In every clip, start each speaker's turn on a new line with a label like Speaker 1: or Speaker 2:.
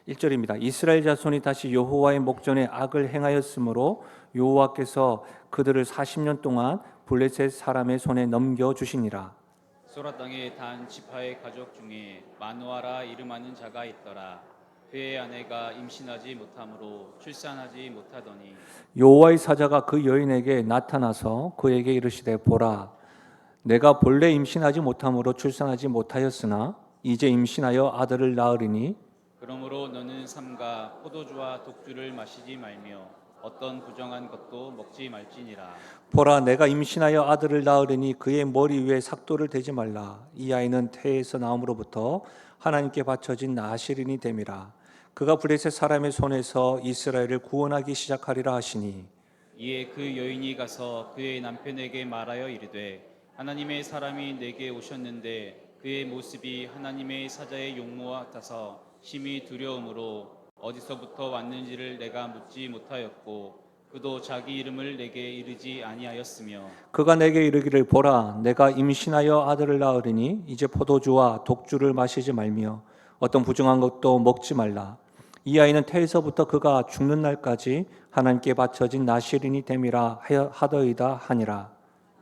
Speaker 1: 1절입니다. 이스라엘 자손이 다시 여호와의 목전에 악을 행하였으므로 여호와께서 그들을 40년 동안 블레셋 사람의 손에 넘겨 주시니라.
Speaker 2: 소라 땅에 단 지파의 가족 중에 마누아라 이름하는 자가 있더라. 그의 아내가 임신하지 못하므로 출산하지 못하더니
Speaker 1: 여호와의 사자가 그 여인에게 나타나서 그에게 이르시되 보라, 내가 본래 임신하지 못함으로 출산하지 못하였으나 이제 임신하여 아들을 낳으리니
Speaker 2: 그러므로 너는 삼가 포도주와 독주를 마시지 말며 어떤 부정한 것도 먹지 말지니라.
Speaker 1: 보라, 내가 임신하여 아들을 낳으리니 그의 머리 위에 삭도를 대지 말라. 이 아이는 태에서 나옴으로부터 하나님께 바쳐진 나시린이 됨이라. 그가 블레셋 사람의 손에서 이스라엘을 구원하기 시작하리라 하시니
Speaker 2: 이에 그 여인이 가서 그의 남편에게 말하여 이르되 하나님의 사람이 내게 오셨는데 그의 모습이 하나님의 사자의 용모와 같아서 심히 두려움으로 어디서부터 왔는지를 내가 묻지 못하였고 그도 자기 이름을 내게 이르지 아니하였으며
Speaker 1: 그가 내게 이르기를 보라, 내가 임신하여 아들을 낳으리니 이제 포도주와 독주를 마시지 말며 어떤 부정한 것도 먹지 말라. 이 아이는 태에서부터 그가 죽는 날까지 하나님께 바쳐진 나시린이 됨이라 하더이다 하니라.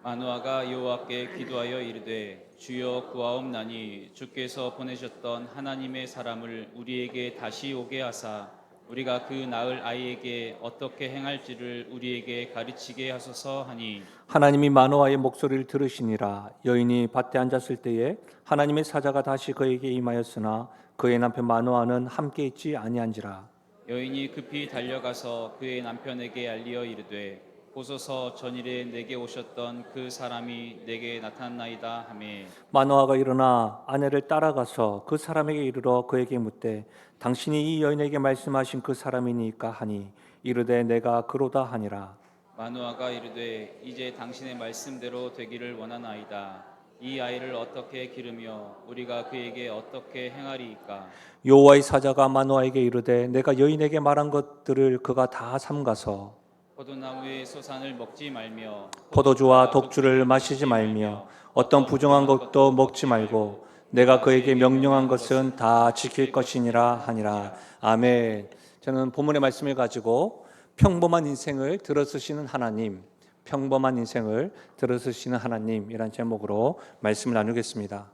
Speaker 2: 마누아가 여호와께 기도하여 이르되 주여 구하옵나니 주께서 보내셨던 하나님의 사람을 우리에게 다시 오게 하사 우리가 그 낳을 아이에게 어떻게 행할지를 우리에게 가르치게 하소서 하니
Speaker 1: 하나님이 마노아의 목소리를 들으시니라. 여인이 밭에 앉았을 때에 하나님의 사자가 다시 그에게 임하였으나 그의 남편 마노아는 함께 있지 아니한지라.
Speaker 2: 여인이 급히 달려가서 그의 남편에게 알리어 이르되 보소서 전일에 내게 오셨던 그 사람이 내게 나타났나이다 하매
Speaker 1: 마노아가 일어나 아내를 따라가서 그 사람에게 이르러 그에게 묻되 당신이 이 여인에게 말씀하신 그 사람이니까 하니 이르되 내가 그로다 하니라.
Speaker 2: 마누아가 이르되 이제 당신의 말씀대로 되기를 원하나이다. 이 아이를 어떻게 기르며 우리가 그에게 어떻게 행하리이까?
Speaker 1: 여호와의 사자가 마노아에게 이르되 내가 여인에게 말한 것들을 그가 다 삼가서
Speaker 2: 포도나무의 소산을 먹지 말며
Speaker 1: 포도주와 독주를 마시지 말며 어떤 부정한 것도 먹지 말고 내가 그에게 명령한 것은 다 지킬 것이니라 하니라. 아멘. 저는 본문의 말씀을 가지고 평범한 인생을 들어쓰시는 하나님, 평범한 인생을 들어쓰시는 하나님이란 제목으로 말씀을 나누겠습니다.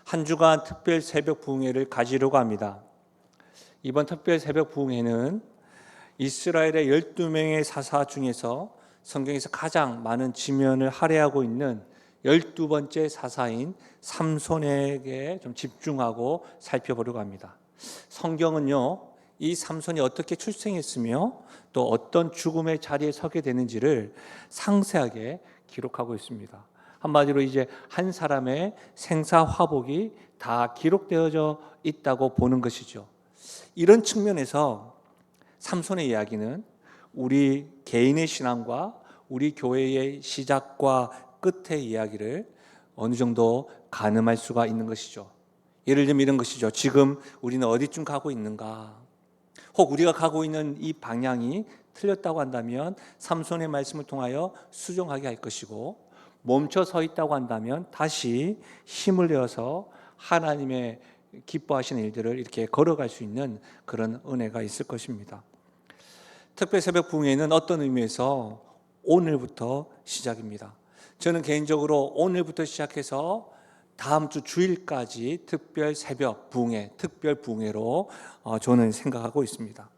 Speaker 1: 한 주간 특별 새벽 부흥회를 가지려고 합니다. 이번 특별 새벽 부흥회는 이스라엘의 12명의 사사 중에서 성경에서 가장 많은 지면을 할애하고 있는 12번째 사사인 삼손에게 좀 집중하고 살펴보려고 합니다. 성경은요, 이 삼손이 어떻게 출생했으며 또 어떤 죽음의 자리에 서게 되는지를 상세하게 기록하고 있습니다. 한마디로 이제 한 사람의 생사화복이 다 기록되어져 있다고 보는 것이죠. 이런 측면에서 삼손의 이야기는 우리 개인의 신앙과 우리 교회의 시작과 끝의 이야기를 어느 정도 가늠할 수가 있는 것이죠. 예를 들면 이런 것이죠. 지금 우리는 어디쯤 가고 있는가? 혹 우리가 가고 있는 이 방향이 틀렸다고 한다면 삼손의 말씀을 통하여 수정하게 할 것이고, 멈춰 서 있다고 한다면 다시 힘을 내어서 하나님의 기뻐하시는 일들을 이렇게 걸어갈 수 있는 그런 은혜가 있을 것입니다. 특별 새벽 부흥회는 어떤 의미에서 오늘부터 시작입니다. 저는 개인적으로 오늘부터 시작해서 다음 주 주일까지 특별 새벽 부흥회, 특별 부흥회로 저는 생각하고 있습니다.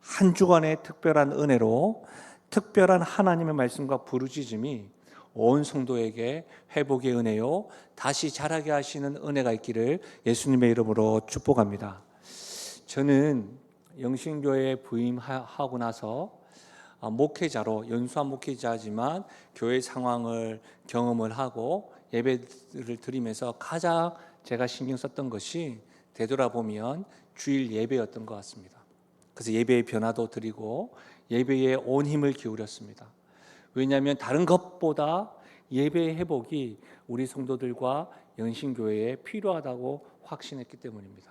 Speaker 1: 한 주간의 특별한 은혜로 특별한 하나님의 말씀과 부르짖음이 온 성도에게 회복의 은혜요, 다시 자라게 하시는 은혜가 있기를 예수님의 이름으로 축복합니다. 저는 영신교회에 부임하고 나서 목회자로, 연수한 목회자지만 교회 상황을 경험을 하고 예배를 드리면서 가장 제가 신경 썼던 것이 되돌아보면 주일 예배였던 것 같습니다. 그래서 예배의 변화도 드리고 예배에 온 힘을 기울였습니다. 왜냐하면 다른 것보다 예배의 회복이 우리 성도들과 영신교회에 필요하다고 확신했기 때문입니다.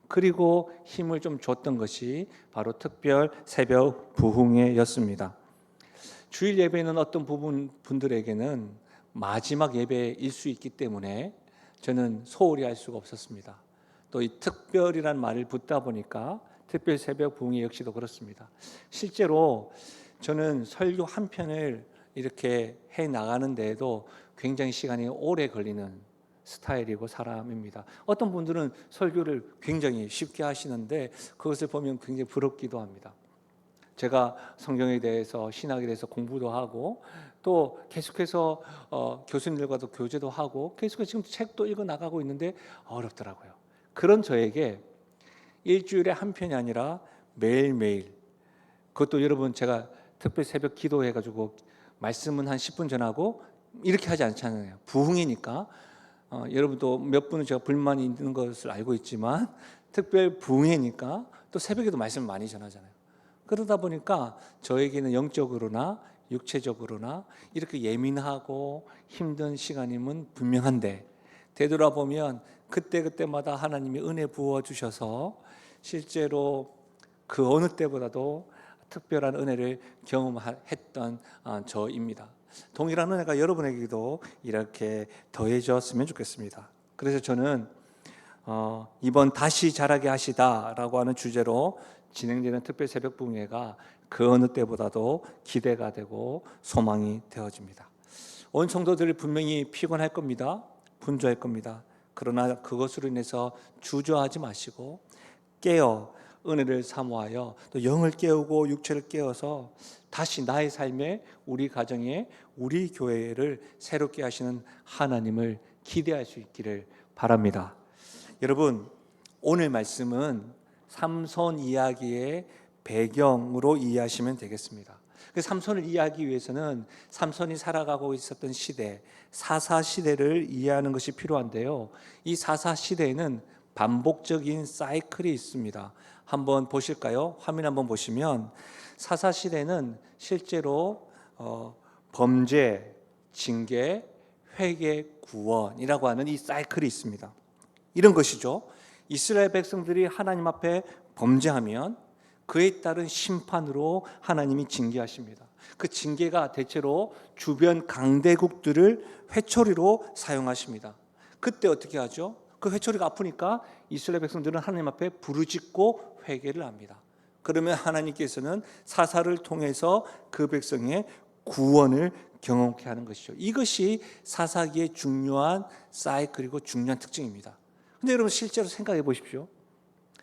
Speaker 1: 그리고 힘을 좀 줬던 것이 바로 특별 새벽 부흥회였습니다. 주일 예배는 어떤 분들에게는 마지막 예배일 수 있기 때문에 저는 소홀히 할 수가 없었습니다. 또 이 특별이란 말을 붙다 보니까 특별 새벽 부흥회 역시도 그렇습니다. 실제로 저는 설교 한 편을 이렇게 해 나가는 데에도 굉장히 시간이 오래 걸리는 스타일이고 사람입니다. 어떤 분들은 설교를 굉장히 쉽게 하시는데 그것을 보면 굉장히 부럽기도 합니다. 제가 성경에 대해서 신학에 대해서 공부도 하고 또 계속해서 교수님들과도 교제도 하고 계속해서 지금 책도 읽어 나가고 있는데 어렵더라고요. 그런 저에게 일주일에 한 편이 아니라 매일매일, 그것도 여러분 제가 특별 새벽 기도해가지고 말씀은 한 10분 전하고 이렇게 하지 않잖아요. 부흥이니까 여러분도 몇 분은 제가 불만이 있는 것을 알고 있지만 특별 부흥이니까 또 새벽에도 말씀을 많이 전하잖아요. 그러다 보니까 저에게는 영적으로나 육체적으로나 이렇게 예민하고 힘든 시간임은 분명한데 되돌아보면 그때그때마다 하나님이 은혜 부어주셔서 실제로 그 어느 때보다도 특별한 은혜를 경험했던 저입니다. 동일한 은혜가 여러분에게도 이렇게 더해졌으면 좋겠습니다. 그래서 저는 이번 다시 자라게 하시다라고 하는 주제로 진행되는 특별 새벽 부흥회가 그 어느 때보다도 기대가 되고 소망이 되어집니다. 온 성도들이 분명히 피곤할 겁니다. 분주할 겁니다. 그러나 그것으로 인해서 주저하지 마시고 깨어 은혜를 사모하여 또 영을 깨우고 육체를 깨워서 다시 나의 삶에 우리 가정에 우리 교회를 새롭게 하시는 하나님을 기대할 수 있기를 바랍니다. 여러분, 오늘 말씀은 삼손 이야기의 배경으로 이해하시면 되겠습니다. 그 삼손을 이해하기 위해서는 삼손이 살아가고 있었던 시대, 사사 시대를 이해하는 것이 필요한데요. 이 사사 시대에는 반복적인 사이클이 있습니다. 한번 보실까요? 화면 한번 보시면 사사 시대는 실제로 범죄, 징계, 회개, 구원이라고 하는 이 사이클이 있습니다. 이런 것이죠. 이스라엘 백성들이 하나님 앞에 범죄하면 그에 따른 심판으로 하나님이 징계하십니다. 그 징계가 대체로 주변 강대국들을 회초리로 사용하십니다. 그때 어떻게 하죠? 그 회초리가 아프니까 이스라엘 백성들은 하나님 앞에 부르짖고 회개를 합니다. 그러면 하나님께서는 사사를 통해서 그 백성의 구원을 경험케 하는 것이죠. 이것이 사사기의 중요한 사이클이고 중요한 특징입니다. 근데 여러분 실제로 생각해 보십시오.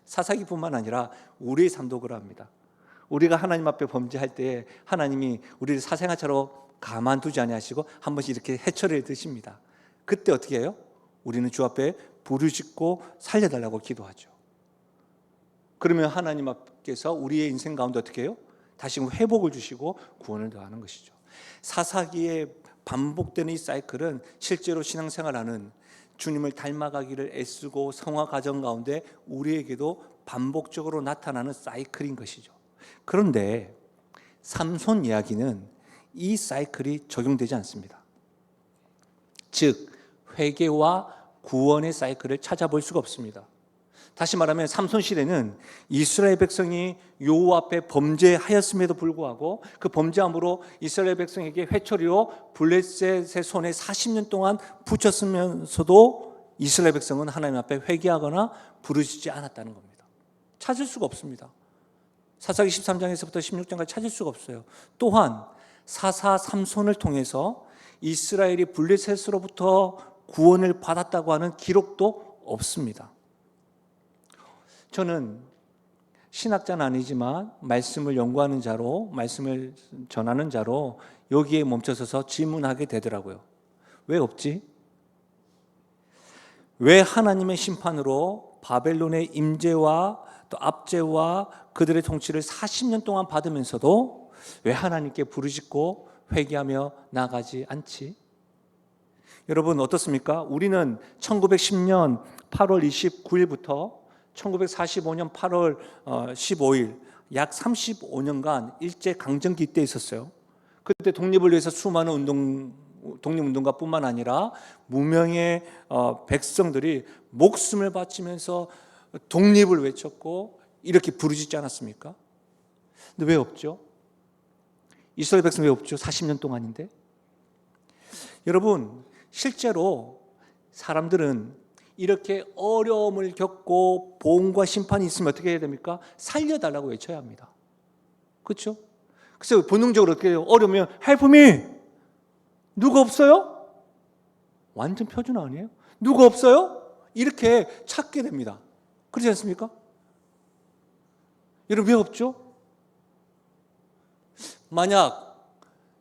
Speaker 1: 사사기뿐만 아니라 우리의 삶도 그러합니다. 우리가 하나님 앞에 범죄할 때 하나님이 우리를 사생아처럼 가만두지 아니하시고 한 번씩 이렇게 해초리를 드십니다. 그때 어떻게 해요? 우리는 주 앞에 부르짖고 살려달라고 기도하죠. 그러면 하나님 앞에서 우리의 인생 가운데 어떻게 해요? 다시 회복을 주시고 구원을 더하는 것이죠. 사사기에 반복되는 이 사이클은 실제로 신앙생활하는 주님을 닮아가기를 애쓰고 성화 과정 가운데 우리에게도 반복적으로 나타나는 사이클인 것이죠. 그런데 삼손 이야기는 이 사이클이 적용되지 않습니다. 즉 회개와 구원의 사이클을 찾아볼 수가 없습니다. 다시 말하면 삼손 시대는 이스라엘 백성이 여호와 앞에 범죄하였음에도 불구하고 그 범죄함으로 이스라엘 백성에게 회초리로 블레셋의 손에 40년 동안 붙였으면서도 이스라엘 백성은 하나님 앞에 회개하거나 부르짖지 않았다는 겁니다. 찾을 수가 없습니다. 사사기 13장에서부터 16장까지 찾을 수가 없어요. 또한 사사 삼손을 통해서 이스라엘이 블레셋으로부터 구원을 받았다고 하는 기록도 없습니다. 저는 신학자는 아니지만 말씀을 연구하는 자로, 말씀을 전하는 자로 여기에 멈춰서서 질문하게 되더라고요. 왜 없지? 왜 하나님의 심판으로 바벨론의 임재와 또 압제와 그들의 통치를 40년 동안 받으면서도 왜 하나님께 부르짖고 회개하며 나가지 않지? 여러분 어떻습니까? 우리는 1910년 8월 29일부터 1945년 8월 15일 약 35년간 일제강점기 때 있었어요. 그때 독립을 위해서 수많은 독립운동가뿐만 아니라 무명의 백성들이 목숨을 바치면서 독립을 외쳤고 이렇게 부르짖지 않았습니까? 근데 왜 없죠? 이스라엘 백성 왜 없죠? 40년 동안인데. 여러분 실제로 사람들은 이렇게 어려움을 겪고 보응과 심판이 있으면 어떻게 해야 됩니까? 살려달라고 외쳐야 합니다. 그렇죠? 그래서 본능적으로 어떻게 해요? 어려우면 help me! 누가 없어요? 완전 표준 아니에요? 누가 없어요? 이렇게 찾게 됩니다. 그렇지 않습니까? 여러분 왜 없죠? 만약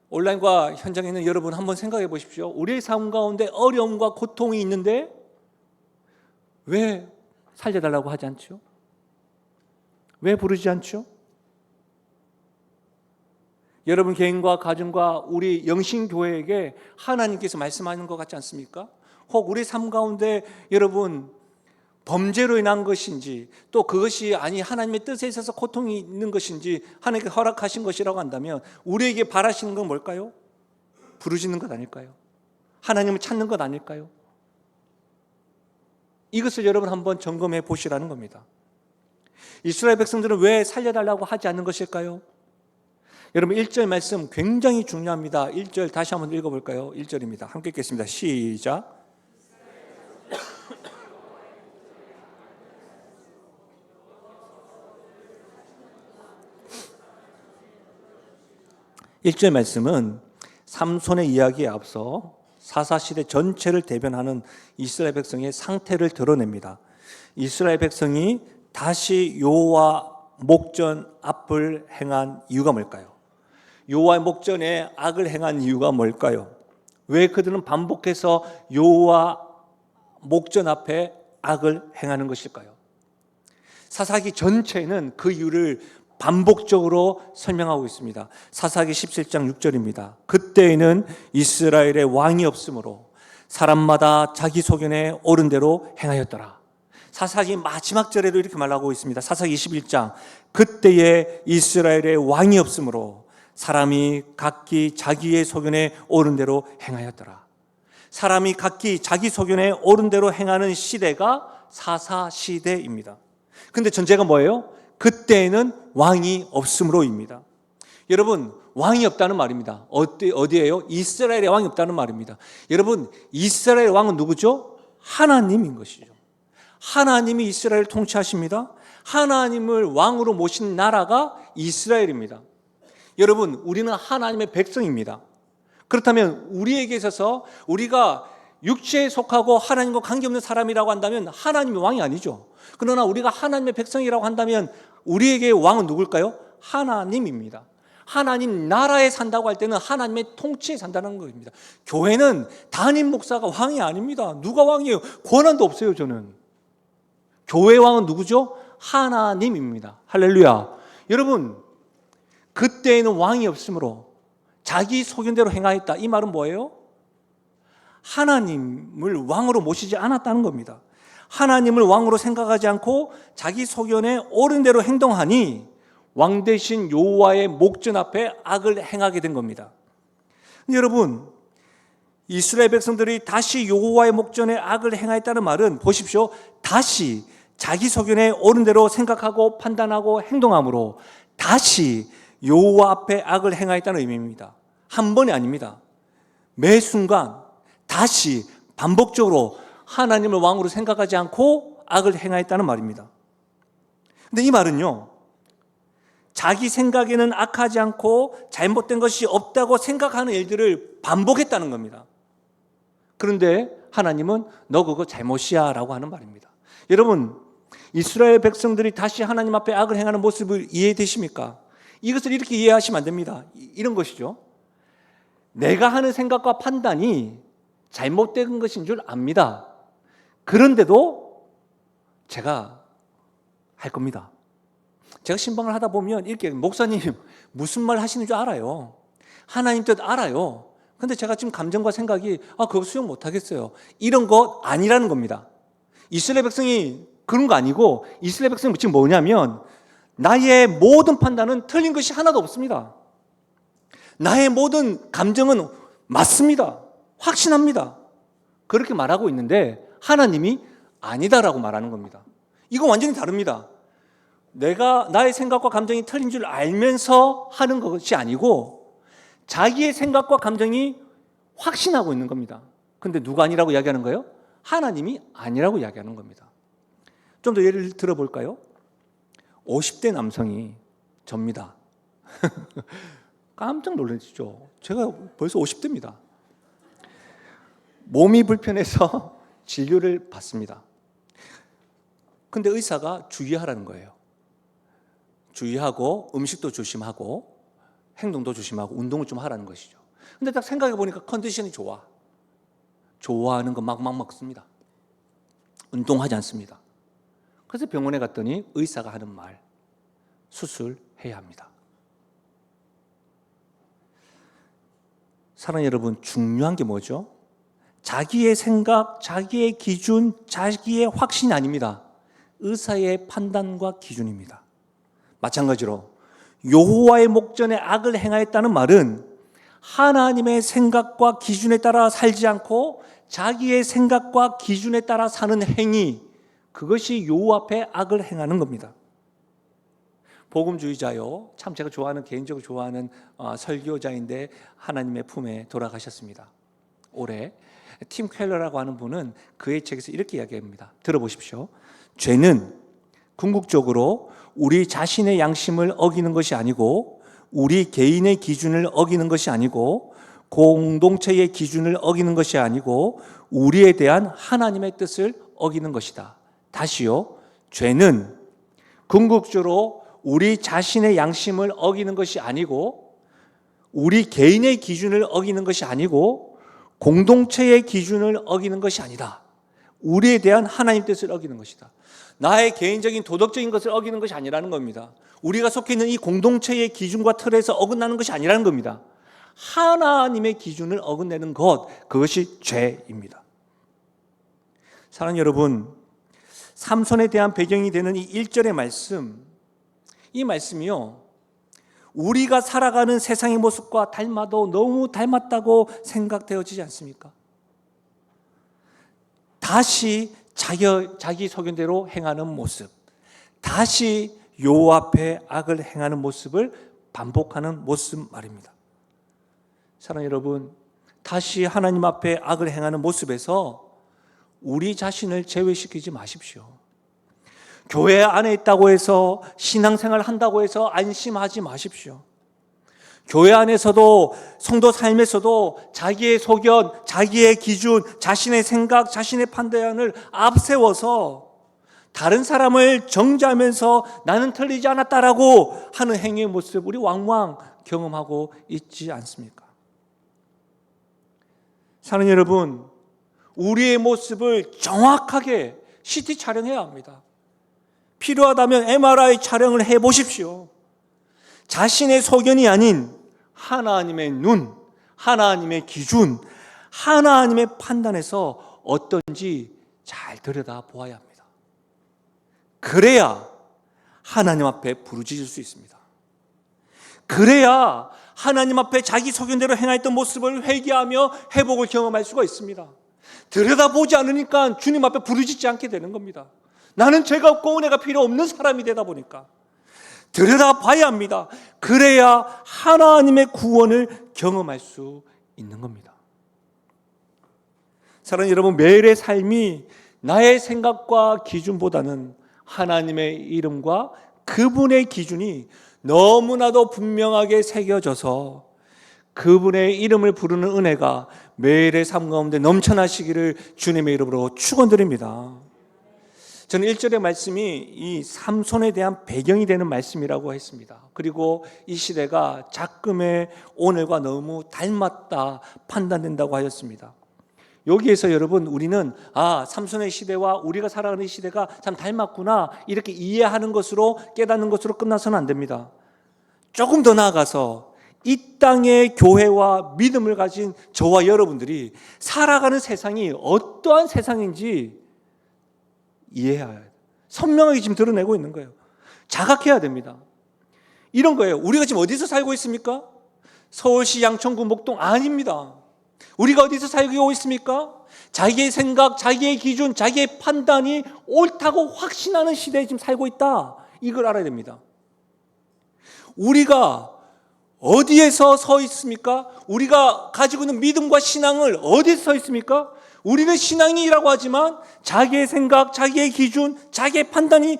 Speaker 1: 온라인과 현장에 있는 여러분 한번 생각해 보십시오. 우리의 삶 가운데 어려움과 고통이 있는데 왜 살려달라고 하지 않죠? 왜 부르지 않죠? 여러분 개인과 가정과 우리 영신교회에게 하나님께서 말씀하는 것 같지 않습니까? 혹 우리 삶 가운데 여러분 범죄로 인한 것인지 또 그것이 아니 하나님의 뜻에 있어서 고통이 있는 것인지 하나님께 허락하신 것이라고 한다면 우리에게 바라시는 건 뭘까요? 부르짖는 것 아닐까요? 하나님을 찾는 것 아닐까요? 이것을 여러분 한번 점검해 보시라는 겁니다. 이스라엘 백성들은 왜 살려달라고 하지 않는 것일까요? 여러분 1절 말씀 굉장히 중요합니다. 1절 다시 한번 읽어볼까요? 1절입니다. 함께 읽겠습니다. 시작. 1절 말씀은 삼손의 이야기에 앞서 사사시대 전체를 대변하는 이스라엘 백성의 상태를 드러냅니다. 이스라엘 백성이 다시 여호와 목전 앞을 행한 이유가 뭘까요? 여호와의 목전에 악을 행한 이유가 뭘까요? 왜 그들은 반복해서 여호와 목전 앞에 악을 행하는 것일까요? 사사기 전체는 그 이유를 반복적으로 설명하고 있습니다. 사사기 17장 6절입니다. 그때에는 이스라엘의 왕이 없으므로 사람마다 자기 소견에 옳은 대로 행하였더라. 사사기 마지막 절에도 이렇게 말하고 있습니다. 사사기 21장 그때에 이스라엘의 왕이 없으므로 사람이 각기 자기의 소견에 옳은 대로 행하였더라. 사람이 각기 자기 소견에 옳은 대로 행하는 시대가 사사시대입니다. 근데 전제가 뭐예요? 그때에는 왕이 없으므로입니다. 여러분 왕이 없다는 말입니다. 어디예요? 이스라엘의 왕이 없다는 말입니다. 여러분 이스라엘 왕은 누구죠? 하나님인 것이죠. 하나님이 이스라엘을 통치하십니다. 하나님을 왕으로 모신 나라가 이스라엘입니다. 여러분 우리는 하나님의 백성입니다. 그렇다면 우리에게 있어서 우리가 육체에 속하고 하나님과 관계없는 사람이라고 한다면 하나님이 왕이 아니죠. 그러나 우리가 하나님의 백성이라고 한다면 우리에게 왕은 누굴까요? 하나님입니다. 하나님 나라에 산다고 할 때는 하나님의 통치에 산다는 겁니다. 교회는 담임 목사가 왕이 아닙니다. 누가 왕이에요? 권한도 없어요. 저는 교회 왕은 누구죠? 하나님입니다. 할렐루야. 여러분 그때에는 왕이 없으므로 자기 소견대로 행하였다. 이 말은 뭐예요? 하나님을 왕으로 모시지 않았다는 겁니다. 하나님을 왕으로 생각하지 않고 자기 소견에 옳은 대로 행동하니 왕 대신 여호와의 목전 앞에 악을 행하게 된 겁니다. 여러분 이스라엘 백성들이 다시 여호와의 목전에 악을 행하였다는 말은 보십시오. 다시 자기 소견에 옳은 대로 생각하고 판단하고 행동함으로 다시 여호와 앞에 악을 행하였다는 의미입니다. 한 번이 아닙니다. 매 순간 다시 반복적으로 하나님을 왕으로 생각하지 않고 악을 행하였다는 말입니다. 근데 이 말은요, 자기 생각에는 악하지 않고 잘못된 것이 없다고 생각하는 일들을 반복했다는 겁니다. 그런데 하나님은 너 그거 잘못이야 라고 하는 말입니다. 여러분 이스라엘 백성들이 다시 하나님 앞에 악을 행하는 모습을 이해되십니까? 이것을 이렇게 이해하시면 안 됩니다. 이런 것이죠. 내가 하는 생각과 판단이 잘못된 것인 줄 압니다. 그런데도 제가 할 겁니다. 제가 신방을 하다 보면 이렇게 목사님 무슨 말 하시는 줄 알아요. 하나님 뜻 알아요. 근데 제가 지금 감정과 생각이 그거 수용 못 하겠어요. 이런 거 아니라는 겁니다. 이스라엘 백성이 그런 거 아니고 이스라엘 백성이 지금 뭐냐면 나의 모든 판단은 틀린 것이 하나도 없습니다. 나의 모든 감정은 맞습니다. 확신합니다. 그렇게 말하고 있는데 하나님이 아니다라고 말하는 겁니다. 이거 완전히 다릅니다. 내가 나의 생각과 감정이 틀린 줄 알면서 하는 것이 아니고 자기의 생각과 감정이 확신하고 있는 겁니다. 근데 누가 아니라고 이야기하는 거예요? 하나님이 아니라고 이야기하는 겁니다. 좀 더 예를 들어볼까요? 50대 남성이 접니다. 깜짝 놀라시죠? 제가 벌써 50대입니다. 몸이 불편해서 진료를 받습니다. 근데 의사가 주의하라는 거예요. 주의하고 음식도 조심하고 행동도 조심하고 운동을 좀 하라는 것이죠. 근데 딱 생각해 보니까 컨디션이 좋아. 좋아하는 거 막 먹습니다. 운동하지 않습니다. 그래서 병원에 갔더니 의사가 하는 말, 수술해야 합니다. 사랑하는 여러분, 중요한 게 뭐죠? 자기의 생각, 자기의 기준, 자기의 확신이 아닙니다. 의사의 판단과 기준입니다. 마찬가지로 여호와의 목전에 악을 행하였다는 말은 하나님의 생각과 기준에 따라 살지 않고 자기의 생각과 기준에 따라 사는 행위, 그것이 여호와 앞에 악을 행하는 겁니다. 복음주의자요, 참 제가 좋아하는, 개인적으로 좋아하는 설교자인데 하나님의 품에 돌아가셨습니다. 올해 팀 켈러라고 하는 분은 그의 책에서 이렇게 이야기합니다. 들어보십시오. 죄는 궁극적으로 우리 자신의 양심을 어기는 것이 아니고 우리 개인의 기준을 어기는 것이 아니고 공동체의 기준을 어기는 것이 아니고 우리에 대한 하나님의 뜻을 어기는 것이다. 다시요. 죄는 궁극적으로 우리 자신의 양심을 어기는 것이 아니고 우리 개인의 기준을 어기는 것이 아니고 공동체의 기준을 어기는 것이 아니다. 우리에 대한 하나님 뜻을 어기는 것이다. 나의 개인적인 도덕적인 것을 어기는 것이 아니라는 겁니다. 우리가 속해 있는 이 공동체의 기준과 틀에서 어긋나는 것이 아니라는 겁니다. 하나님의 기준을 어긋내는 것, 그것이 죄입니다. 사랑하는 여러분, 삼손에 대한 배경이 되는 이 1절의 말씀, 이 말씀이요, 우리가 살아가는 세상의 모습과 닮아도 너무 닮았다고 생각되어지지 않습니까? 다시 자기 소견대로 행하는 모습, 다시 여호와 앞에 악을 행하는 모습을 반복하는 모습 말입니다. 사랑하는 여러분, 다시 하나님 앞에 악을 행하는 모습에서 우리 자신을 제외시키지 마십시오. 교회 안에 있다고 해서 신앙생활 한다고 해서 안심하지 마십시오. 교회 안에서도 성도 삶에서도 자기의 소견, 자기의 기준, 자신의 생각, 자신의 판단을 앞세워서 다른 사람을 정죄하면서 나는 틀리지 않았다라고 하는 행위의 모습 우리 왕왕 경험하고 있지 않습니까? 사랑하는 여러분, 우리의 모습을 정확하게 CT 촬영해야 합니다. 필요하다면 MRI 촬영을 해보십시오. 자신의 소견이 아닌 하나님의 눈, 하나님의 기준, 하나님의 판단에서 어떤지 잘 들여다보아야 합니다. 그래야 하나님 앞에 부르짖을 수 있습니다. 그래야 하나님 앞에 자기 소견대로 행하였던 모습을 회개하며 회복을 경험할 수가 있습니다. 들여다보지 않으니까 주님 앞에 부르짖지 않게 되는 겁니다. 나는 죄가 없고 은혜가 필요 없는 사람이 되다 보니까 들여다봐야 합니다. 그래야 하나님의 구원을 경험할 수 있는 겁니다. 사랑하는 여러분, 매일의 삶이 나의 생각과 기준보다는 하나님의 이름과 그분의 기준이 너무나도 분명하게 새겨져서 그분의 이름을 부르는 은혜가 매일의 삶 가운데 넘쳐나시기를 주님의 이름으로 축원드립니다. 저는 1절의 말씀이 이 삼손에 대한 배경이 되는 말씀이라고 했습니다. 그리고 이 시대가 작금의 오늘과 너무 닮았다 판단된다고 하였습니다. 여기에서 여러분, 우리는 삼손의 시대와 우리가 살아가는 시대가 참 닮았구나 이렇게 이해하는 것으로, 깨닫는 것으로 끝나서는 안 됩니다. 조금 더 나아가서 이 땅의 교회와 믿음을 가진 저와 여러분들이 살아가는 세상이 어떠한 세상인지 이해해야 해요. 선명하게 지금 드러내고 있는 거예요. 자각해야 됩니다. 이런 거예요. 우리가 지금 어디서 살고 있습니까? 서울시 양천구 목동 아닙니다. 우리가 어디서 살고 있습니까? 자기의 생각, 자기의 기준, 자기의 판단이 옳다고 확신하는 시대에 지금 살고 있다. 이걸 알아야 됩니다. 우리가 어디에서 서 있습니까? 우리가 가지고 있는 믿음과 신앙을 어디서 서 있습니까? 우리는 신앙이라고 하지만 자기의 생각, 자기의 기준, 자기의 판단이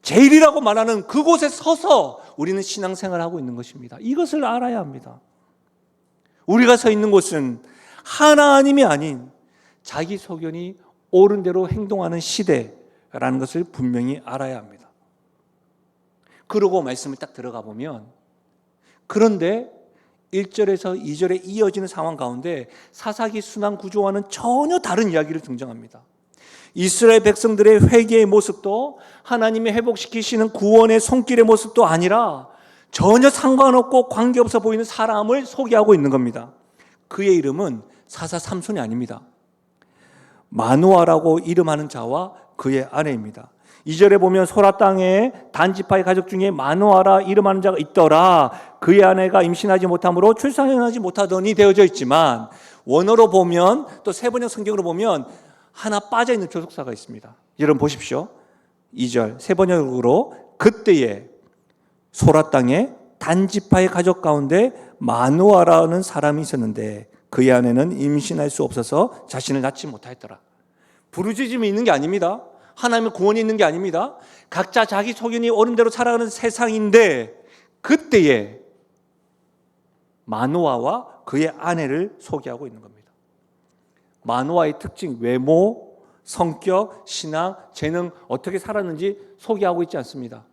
Speaker 1: 제일이라고 말하는 그곳에 서서 우리는 신앙생활을 하고 있는 것입니다. 이것을 알아야 합니다. 우리가 서 있는 곳은 하나님이 아닌 자기 소견이 옳은 대로 행동하는 시대라는 것을 분명히 알아야 합니다. 그러고 말씀을 딱 들어가 보면, 그런데 1절에서 2절에 이어지는 상황 가운데 사사기 순환 구조와는 전혀 다른 이야기를 등장합니다. 이스라엘 백성들의 회개의 모습도 하나님이 회복시키시는 구원의 손길의 모습도 아니라 전혀 상관없고 관계없어 보이는 사람을 소개하고 있는 겁니다. 그의 이름은 사사 삼손이 아닙니다. 마노아라고 이름하는 자와 그의 아내입니다. 2절에 보면 소라 땅에 단지파의 가족 중에 마노아라 이름하는 자가 있더라. 그의 아내가 임신하지 못함으로 출산하지 못하더니 되어져 있지만, 원어로 보면 또 세번역 성경으로 보면 하나 빠져있는 조속사가 있습니다. 여러분 보십시오. 2절 세번역으로 그때에 소라 땅에 단지파의 가족 가운데 마노아라는 사람이 있었는데 그의 아내는 임신할 수 없어서 자신을 낳지 못하였더라. 부르짖음이 있는 게 아닙니다. 하나님의 구원이 있는 게 아닙니다. 각자 자기 소견이 옳은 대로 살아가는 세상인데 그때에 마노아와 그의 아내를 소개하고 있는 겁니다. 마노아의 특징, 외모, 성격, 신앙, 재능, 어떻게 살았는지 소개하고 있지 않습니다.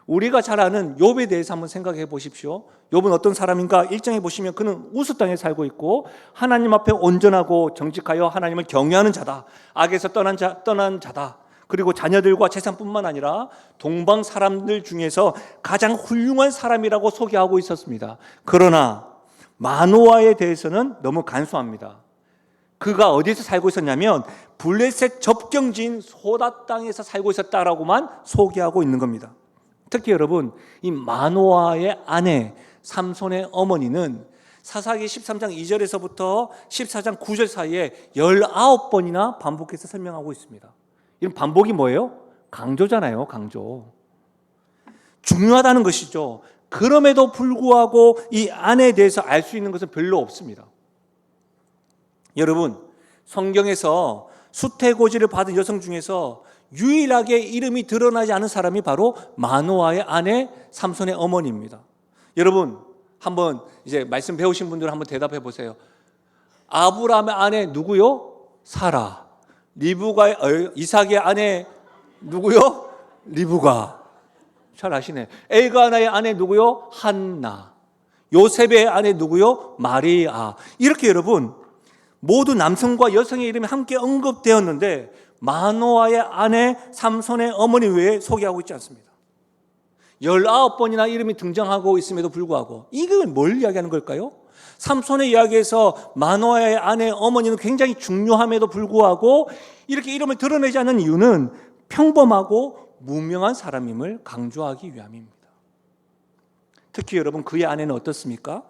Speaker 1: 우리가 잘 아는 욥에 대해서 한번 생각해 보십시오. 욥은 어떤 사람인가? 1장에 보시면 그는 우스 땅에 살고 있고 하나님 앞에 온전하고 정직하여 하나님을 경외하는 자다. 악에서 떠난 자다. 그리고 자녀들과 재산뿐만 아니라 동방 사람들 중에서 가장 훌륭한 사람이라고 소개하고 있었습니다. 그러나 마노아에 대해서는 너무 간소합니다. 그가 어디서 살고 있었냐면 블레셋 접경지인 소다 땅에서 살고 있었다라고만 소개하고 있는 겁니다. 특히 여러분, 이 마노아의 아내 삼손의 어머니는 사사기 13장 2절에서부터 14장 9절 사이에 19번이나 반복해서 설명하고 있습니다. 이런 반복이 뭐예요? 강조잖아요, 강조. 중요하다는 것이죠. 그럼에도 불구하고 이 아내에 대해서 알 수 있는 것은 별로 없습니다. 여러분, 성경에서 수태고지를 받은 여성 중에서 유일하게 이름이 드러나지 않은 사람이 바로 마노아의 아내 삼손의 어머니입니다. 여러분, 한번 이제 말씀 배우신 분들 한번 대답해 보세요. 아브라함의 아내 누구요? 사라. 이삭의 아내 누구요? 리브가. 잘 아시네. 엘가나의 아내 누구요? 한나. 요셉의 아내 누구요? 마리아. 이렇게 여러분 모두 남성과 여성의 이름이 함께 언급되었는데 마노아의 아내 삼손의 어머니 외에 소개하고 있지 않습니다. 19번이나 이름이 등장하고 있음에도 불구하고 이건 뭘 이야기하는 걸까요? 삼손의 이야기에서 마노아의 아내 어머니는 굉장히 중요함에도 불구하고 이렇게 이름을 드러내지 않는 이유는 평범하고 무명한 사람임을 강조하기 위함입니다. 특히 여러분, 그의 아내는 어떻습니까?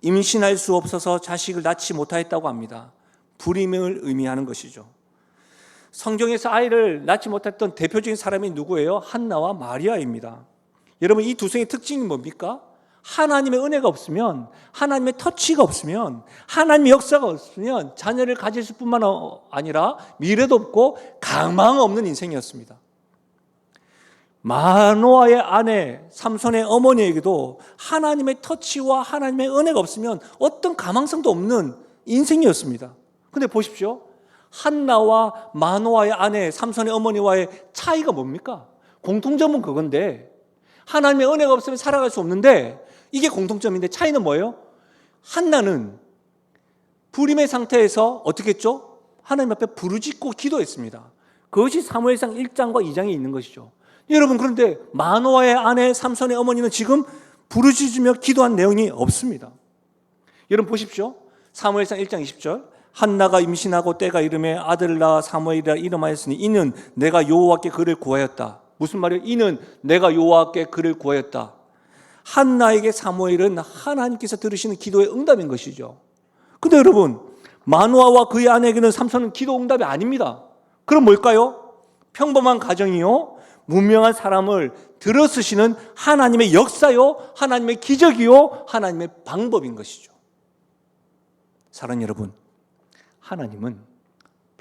Speaker 1: 임신할 수 없어서 자식을 낳지 못하였다고 합니다. 불임을 의미하는 것이죠. 성경에서 아이를 낳지 못했던 대표적인 사람이 누구예요? 한나와 마리아입니다. 여러분, 이 두 성의 특징이 뭡니까? 하나님의 은혜가 없으면, 하나님의 터치가 없으면, 하나님의 역사가 없으면 자녀를 가질 수뿐만 아니라 미래도 없고 가망 없는 인생이었습니다. 마노아의 아내 삼손의 어머니에게도 하나님의 터치와 하나님의 은혜가 없으면 어떤 가망성도 없는 인생이었습니다. 근데 보십시오. 한나와 마노아의 아내 삼손의 어머니와의 차이가 뭡니까? 공통점은 그건데, 하나님의 은혜가 없으면 살아갈 수 없는데 이게 공통점인데 차이는 뭐예요? 한나는 불임의 상태에서 어떻게 했죠? 하나님 앞에 부르짖고 기도했습니다. 그것이 사무엘상 1장과 2장에 있는 것이죠. 여러분, 그런데 마노아의 아내 삼손의 어머니는 지금 부르짖으며 기도한 내용이 없습니다. 여러분 보십시오. 사무엘상 1장 20절. 한나가 임신하고 때가 이름에 아들을 낳아 사무엘이라 이름하였으니 이는 내가 여호와께 그를 구하였다. 무슨 말이에요? 이는 내가 여호와께 그를 구하였다. 한나에게 사무엘은 하나님께서 들으시는 기도의 응답인 것이죠. 그런데 여러분, 마노아와 그의 아내에게는 삼손은 기도 응답이 아닙니다. 그럼 뭘까요? 평범한 가정이요, 무명한 사람을 들어쓰시는 하나님의 역사요, 하나님의 기적이요, 하나님의 방법인 것이죠. 사랑하는 여러분, 하나님은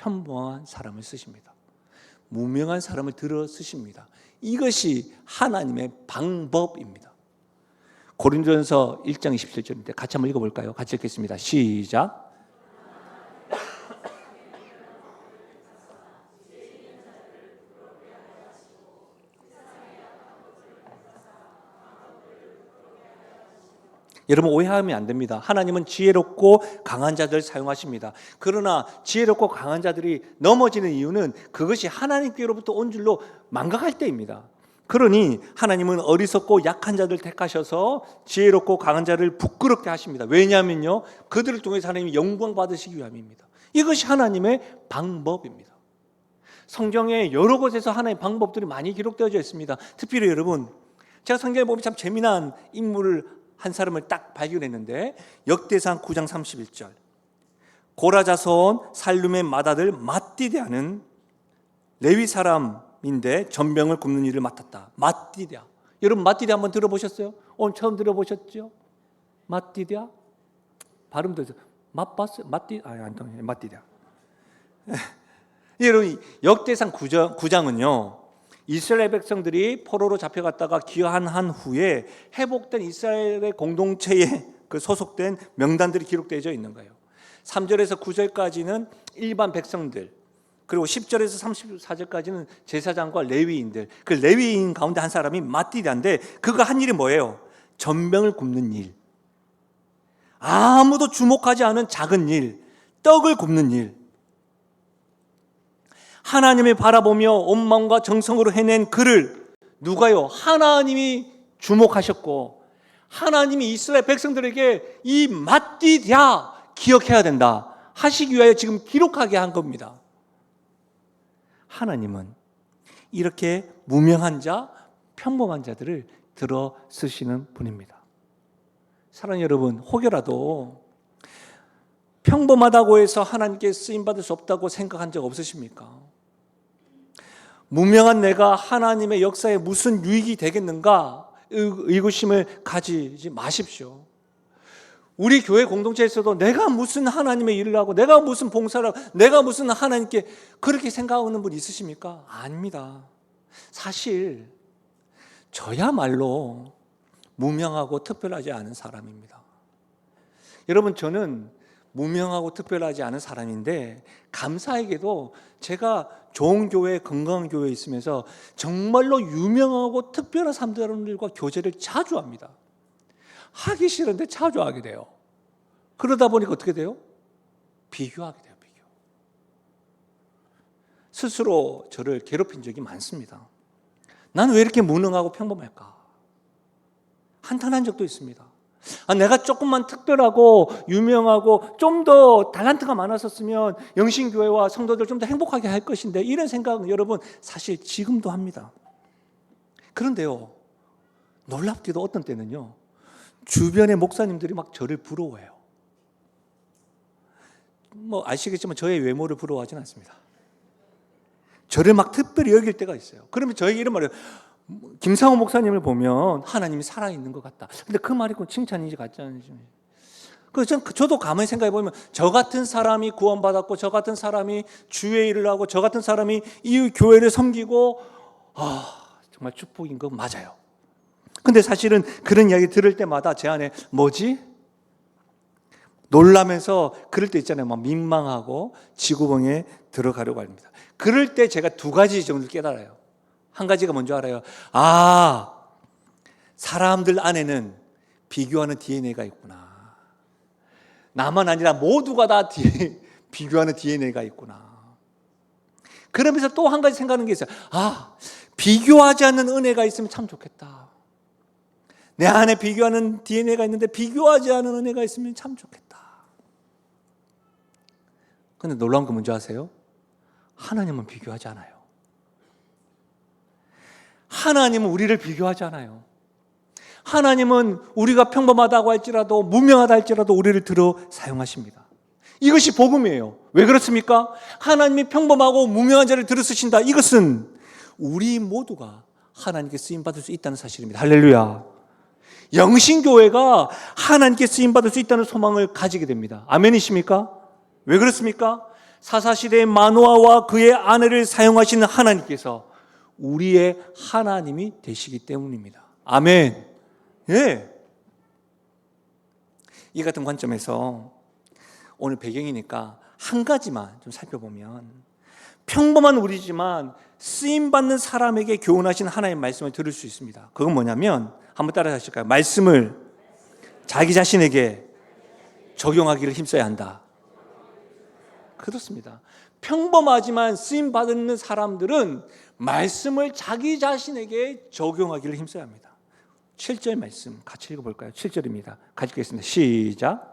Speaker 1: 평범한 사람을 쓰십니다. 무명한 사람을 들어 쓰십니다. 이것이 하나님의 방법입니다. 고린도전서 1장 27절인데 같이 한번 읽어볼까요? 같이 읽겠습니다. 시작. 여러분 오해하면 안 됩니다. 하나님은 지혜롭고 강한 자들을 사용하십니다. 그러나 지혜롭고 강한 자들이 넘어지는 이유는 그것이 하나님께로부터 온 줄로 망각할 때입니다. 그러니 하나님은 어리석고 약한 자들 택하셔서 지혜롭고 강한 자를 부끄럽게 하십니다. 왜냐하면요, 그들을 통해서 하나님이 영광 받으시기 위함입니다. 이것이 하나님의 방법입니다. 성경에 여러 곳에서 하나님의 방법들이 많이 기록되어져 있습니다. 특별히 여러분, 제가 성경에 보면 참 재미난 인물을 한 사람을 딱 발견했는데, 역대상 9장 31절 고라 자손 살룸의 맏아들 맏디데아는 레위 사람인데 전병을 굽는 일을 맡았다. 맏디데아, 여러분 맏디데아 한번 들어보셨어요? 오늘 처음 들어보셨죠? 맏디데아 발음도 맛봤어요? 맏디데아. 여러분 역대상 9장은요 이스라엘 백성들이 포로로 잡혀갔다가 귀환한 후에 회복된 이스라엘의 공동체에 그 소속된 명단들이 기록되어 있는 거예요. 3절에서 9절까지는 일반 백성들, 그리고 10절에서 34절까지는 제사장과 레위인들. 그 레위인 가운데 한 사람이 맏디데아인데 그가 한 일이 뭐예요? 전병을 굽는 일, 아무도 주목하지 않은 작은 일, 떡을 굽는 일. 하나님이 바라보며 온 마음과 정성으로 해낸 그를 누가요? 하나님이 주목하셨고 하나님이 이스라엘 백성들에게 이 맏디데아 기억해야 된다 하시기 위하여 지금 기록하게 한 겁니다. 하나님은 이렇게 무명한 자, 평범한 자들을 들어 쓰시는 분입니다. 사랑하는 여러분, 혹여라도 평범하다고 해서 하나님께 쓰임받을 수 없다고 생각한 적 없으십니까? 무명한 내가 하나님의 역사에 무슨 유익이 되겠는가 의구심을 가지지 마십시오. 우리 교회 공동체에서도 내가 무슨 하나님의 일을 하고 내가 무슨 봉사를 하고 내가 무슨 하나님께 그렇게 생각하는 분 있으십니까? 아닙니다. 사실 저야말로 무명하고 특별하지 않은 사람입니다. 여러분, 저는 무명하고 특별하지 않은 사람인데 감사하게도 제가 좋은 교회, 건강한 교회에 있으면서 정말로 유명하고 특별한 사람들과 교제를 자주 합니다. 하기 싫은데 자주 하게 돼요. 그러다 보니까 어떻게 돼요? 비교하게 돼요. 비교. 스스로 저를 괴롭힌 적이 많습니다. 나는 왜 이렇게 무능하고 평범할까? 한탄한 적도 있습니다. 내가 조금만 특별하고 유명하고 좀 더 달란트가 많았었으면 영신교회와 성도들 좀 더 행복하게 할 것인데, 이런 생각은 여러분 사실 지금도 합니다. 그런데요, 놀랍게도 어떤 때는요 주변의 목사님들이 막 저를 부러워해요. 뭐 아시겠지만 저의 외모를 부러워하지는 않습니다. 저를 막 특별히 여길 때가 있어요. 그러면 저에게 이런 말을 해요. 김상호 목사님을 보면 하나님이 살아있는 것 같다. 근데 그 말이 칭찬인지 가짜인지. 그래서 저도 가만히 생각해 보면 저 같은 사람이 구원받았고 저 같은 사람이 주의 일을 하고 저 같은 사람이 이 교회를 섬기고 정말 축복인 거 맞아요. 근데 사실은 그런 이야기 들을 때마다 제 안에 뭐지? 놀라면서 그럴 때 있잖아요. 막 민망하고 지구멍에 들어가려고 합니다. 그럴 때 제가 두 가지 정도 깨달아요. 한 가지가 뭔지 알아요? 사람들 안에는 비교하는 DNA가 있구나. 나만 아니라 모두가 다 비교하는 DNA가 있구나. 그러면서 또 한 가지 생각하는 게 있어요. 비교하지 않는 은혜가 있으면 참 좋겠다. 내 안에 비교하는 DNA가 있는데 비교하지 않은 은혜가 있으면 참 좋겠다. 그런데 놀라운 건 뭔지 아세요? 하나님은 비교하지 않아요. 하나님은 우리를 비교하지 않아요. 하나님은 우리가 평범하다고 할지라도 무명하다 할지라도 우리를 들어 사용하십니다. 이것이 복음이에요. 왜 그렇습니까? 하나님이 평범하고 무명한 자를 들어 쓰신다. 이것은 우리 모두가 하나님께 쓰임받을 수 있다는 사실입니다. 할렐루야. 영신교회가 하나님께 쓰임받을 수 있다는 소망을 가지게 됩니다. 아멘이십니까? 왜 그렇습니까? 사사시대의 마노아와 그의 아내를 사용하시는 하나님께서 우리의 하나님이 되시기 때문입니다. 아멘. 예. 이 같은 관점에서 오늘 배경이니까 한 가지만 좀 살펴보면, 평범한 우리지만 쓰임받는 사람에게 교훈하신 하나님의 말씀을 들을 수 있습니다. 그건 뭐냐면, 한번 따라 하실까요? 말씀을 자기 자신에게 적용하기를 힘써야 한다. 그렇습니다. 평범하지만 쓰임받는 사람들은 말씀을 자기 자신에게 적용하기를 힘써야 합니다. 7절 말씀 같이 읽어볼까요? 7절입니다. 같이 읽겠습니다. 시작.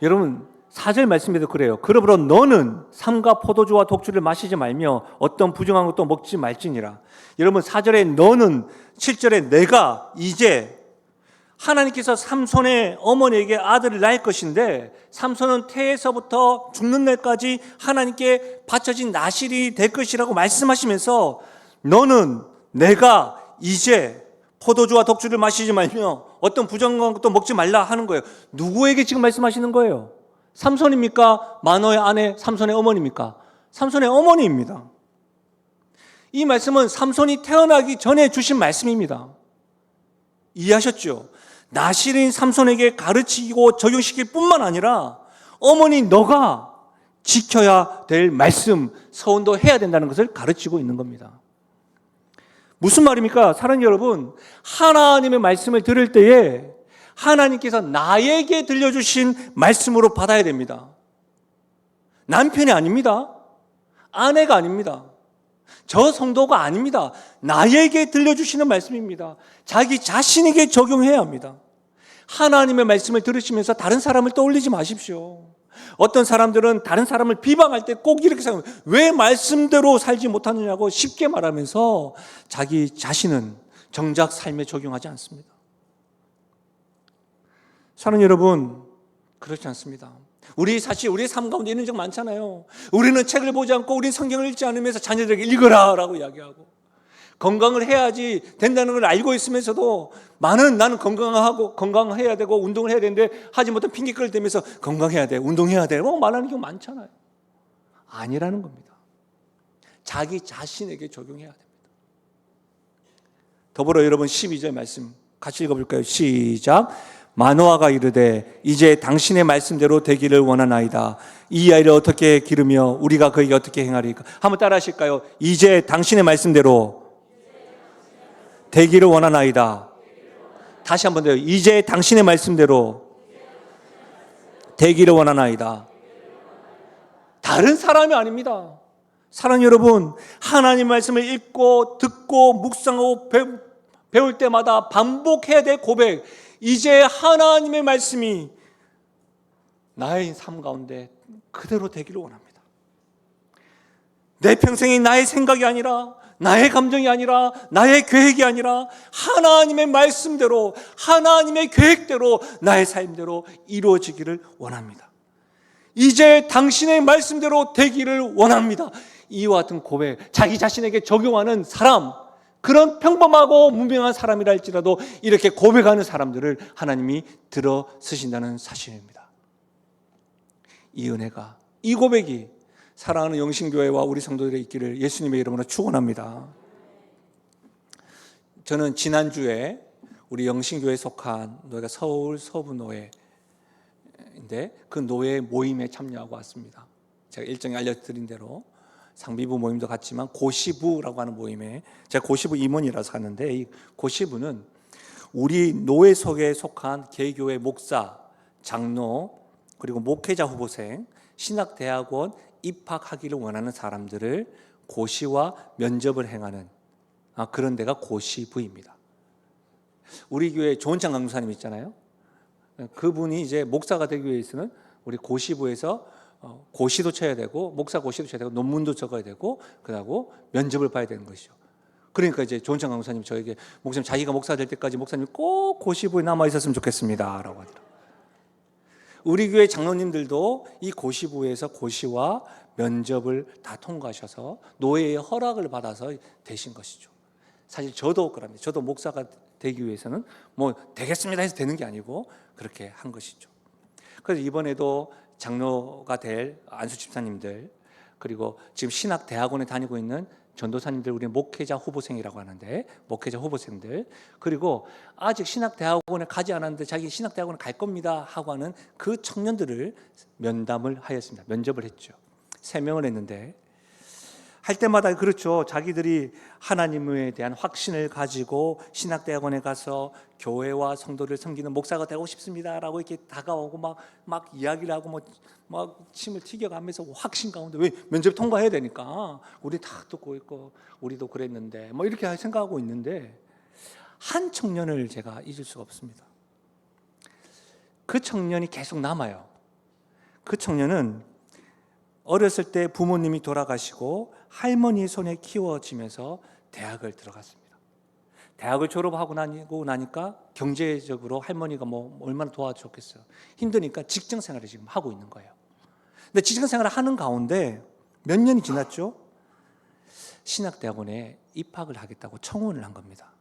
Speaker 1: 여러분 4절 말씀에도 그래요. 그러므로 너는 삼가 포도주와 독주를 마시지 말며 어떤 부정한 것도 먹지 말지니라. 여러분 4절에 너는, 7절에 내가, 이제, 하나님께서 삼손의 어머니에게 아들을 낳을 것인데 삼손은 태에서부터 죽는 날까지 하나님께 바쳐진 나실이 될 것이라고 말씀하시면서 너는, 내가, 이제 포도주와 독주를 마시지 말며 어떤 부정한 것도 먹지 말라 하는 거예요. 누구에게 지금 말씀하시는 거예요? 삼손입니까? 마노의 아내 삼손의 어머니입니까? 삼손의 어머니입니다. 이 말씀은 삼손이 태어나기 전에 주신 말씀입니다. 이해하셨죠? 나실인 삼손에게 가르치고 적용시킬 뿐만 아니라 어머니 너가 지켜야 될 말씀, 서운도 해야 된다는 것을 가르치고 있는 겁니다. 무슨 말입니까? 사랑하는 여러분, 하나님의 말씀을 들을 때에 하나님께서 나에게 들려주신 말씀으로 받아야 됩니다. 남편이 아닙니다. 아내가 아닙니다. 저 성도가 아닙니다. 나에게 들려주시는 말씀입니다. 자기 자신에게 적용해야 합니다. 하나님의 말씀을 들으시면서 다른 사람을 떠올리지 마십시오. 어떤 사람들은 다른 사람을 비방할 때 꼭 이렇게 생각합니다. 왜 말씀대로 살지 못하느냐고 쉽게 말하면서 자기 자신은 정작 삶에 적용하지 않습니다. 사랑하는 여러분, 그렇지 않습니다. 사실 우리의 삶 가운데 이런 적 많잖아요. 우리는 책을 보지 않고 우리는 성경을 읽지 않으면서 자녀들에게 읽어라 라고 이야기하고, 건강을 해야지 된다는 걸 알고 있으면서도 나는 건강해야 되고 운동을 해야 되는데 하지 못한 핑계거리를 대면서 건강해야 돼, 운동해야 돼 말하는 경우 많잖아요. 아니라는 겁니다. 자기 자신에게 적용해야 됩니다. 더불어 여러분 12절 말씀 같이 읽어볼까요? 시작. 마노아가 이르되 이제 당신의 말씀대로 되기를 원하나이다. 이 아이를 어떻게 기르며 우리가 그에게 어떻게 행하리까? 한번 따라 하실까요? 이제 당신의 말씀대로 되기를 원하나이다. 다시 한번 더요. 이제 당신의 말씀대로 되기를 원하나이다. 다른 사람이 아닙니다. 사랑하는 여러분, 하나님 말씀을 읽고 듣고 묵상하고 배울 때마다 반복해야 될 고백, 이제 하나님의 말씀이 나의 삶 가운데 그대로 되기를 원합니다. 내 평생이 나의 생각이 아니라, 나의 감정이 아니라, 나의 계획이 아니라 하나님의 말씀대로, 하나님의 계획대로 나의 삶대로 이루어지기를 원합니다. 이제 당신의 말씀대로 되기를 원합니다. 이와 같은 고백, 자기 자신에게 적용하는 사람, 그런 평범하고 무명한 사람이라 할지라도 이렇게 고백하는 사람들을 하나님이 들어 쓰신다는 사실입니다. 이 은혜가, 이 고백이 사랑하는 영신교회와 우리 성도들의 있기를 예수님의 이름으로 축원합니다. 저는 지난주에 우리 영신교회에 속한 노예가 서울 서부노예인데 그 노예 모임에 참여하고 왔습니다. 제가 일정에 알려드린 대로 상비부 모임도 갔지만 고시부라고 하는 모임에 제가 고시부 임원이라서 갔는데, 이 고시부는 우리 노예 속에 속한 개교회 목사, 장로, 그리고 목회자 후보생, 신학대학원 입학하기를 원하는 사람들을 고시와 면접을 행하는 그런 데가 고시부입니다. 우리 교회 조은창 강사님 있잖아요. 그분이 이제 목사가 되기 위해서는 우리 고시부에서 고시도 쳐야 되고, 목사 고시도 쳐야 되고, 논문도 적어야 되고, 그러고 면접을 봐야 되는 것이죠. 그러니까 이제 조은창 강사님 저에게, 목사님 자기가 목사 될 때까지 목사님 꼭 고시부에 남아 있었으면 좋겠습니다 라고 하더라고요. 우리 교회 장로님들도 이 고시부에서 고시와 면접을 다 통과하셔서 노예의 허락을 받아서 되신 것이죠. 사실 저도 그럽니다. 저도 목사가 되기 위해서는 뭐 되겠습니다 해서 되는 게 아니고 그렇게 한 것이죠. 그래서 이번에도 장로가 될 안수 집사님들, 그리고 지금 신학대학원에 다니고 있는 전도사님들, 우리 목회자 후보생이라고 하는데 목회자 후보생들, 그리고 아직 신학대학원에 가지 않았는데 자기 신학대학원에 갈 겁니다 하고 하는 그 청년들을 면담을 하였습니다. 면접을 했죠. 3명을 했는데 할 때마다 그렇죠. 자기들이 하나님에 대한 확신을 가지고 신학대학원에 가서 교회와 성도를 섬기는 목사가 되고 싶습니다라고 이렇게 다가오고 막 이야기를 하고 막 침을 튀겨가면서 확신 가운데, 왜 면접 통과해야 되니까 우리 다 듣고 있고 우리도 그랬는데 뭐 이렇게 생각하고 있는데, 한 청년을 제가 잊을 수가 없습니다. 그 청년이 계속 남아요. 그 청년은 어렸을 때 부모님이 돌아가시고 할머니 손에 키워지면서 대학을 들어갔습니다. 대학을 졸업하고 나니까 경제적으로 할머니가 뭐 얼마나 도와줬겠어요. 힘드니까 직장 생활을 지금 하고 있는 거예요. 근데 직장 생활을 하는 가운데 몇 년이 지났죠? 신학대학원에 입학을 하겠다고 청혼을 한 겁니다.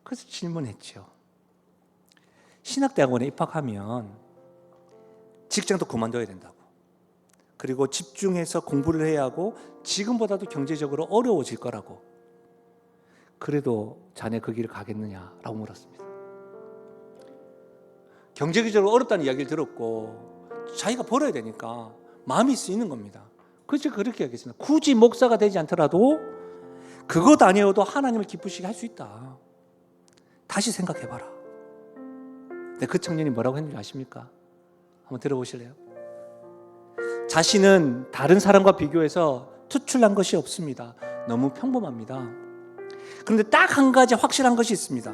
Speaker 1: 그래서 질문했죠. 신학대학원에 입학하면 직장도 그만둬야 된다고, 그리고 집중해서 공부를 해야 하고 지금보다도 경제적으로 어려워질 거라고, 그래도 자네 그 길을 가겠느냐라고 물었습니다. 경제적으로 어렵다는 이야기를 들었고 자기가 벌어야 되니까 마음이 쓰이는 겁니다. 그래서 그렇게 하겠습니다. 굳이 목사가 되지 않더라도 그것 아니어도 하나님을 기쁘시게 할 수 있다. 다시 생각해봐라. 근데 그 청년이 뭐라고 했는지 아십니까? 한번 들어보실래요? 자신은 다른 사람과 비교해서 특출난 것이 없습니다. 너무 평범합니다. 그런데 딱 한 가지 확실한 것이 있습니다.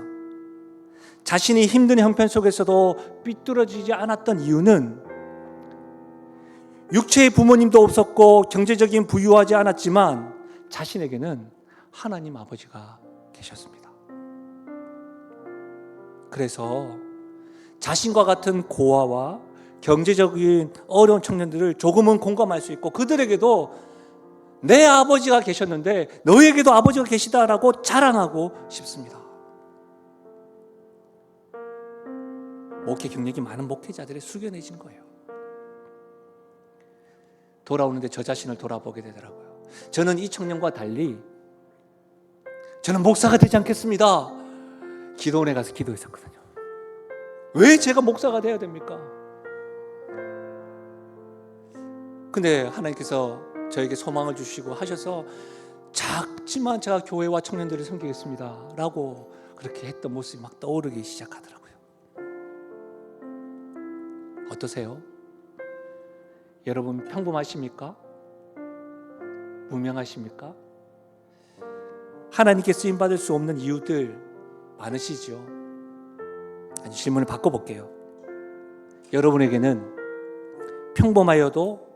Speaker 1: 자신이 힘든 형편 속에서도 삐뚤어지지 않았던 이유는 육체의 부모님도 없었고 경제적인 부유하지 않았지만 자신에게는 하나님 아버지가 계셨습니다. 그래서 자신과 같은 고아와 경제적인 어려운 청년들을 조금은 공감할 수 있고, 그들에게도 내 아버지가 계셨는데 너에게도 아버지가 계시다라고 자랑하고 싶습니다. 목회 경력이 많은 목회자들이 숙연해진 거예요. 돌아오는데 저 자신을 돌아보게 되더라고요. 저는 이 청년과 달리 저는 목사가 되지 않겠습니다. 기도원에 가서 기도했었거든요. 왜 제가 목사가 돼야 됩니까? 근데 하나님께서 저에게 소망을 주시고 하셔서 작지만 제가 교회와 청년들을 섬기겠습니다 라고 그렇게 했던 모습이 막 떠오르기 시작하더라고요. 어떠세요? 여러분 평범하십니까? 무명하십니까? 하나님께 쓰임받을 수 없는 이유들 많으시죠? 질문을 바꿔볼게요. 여러분에게는 평범하여도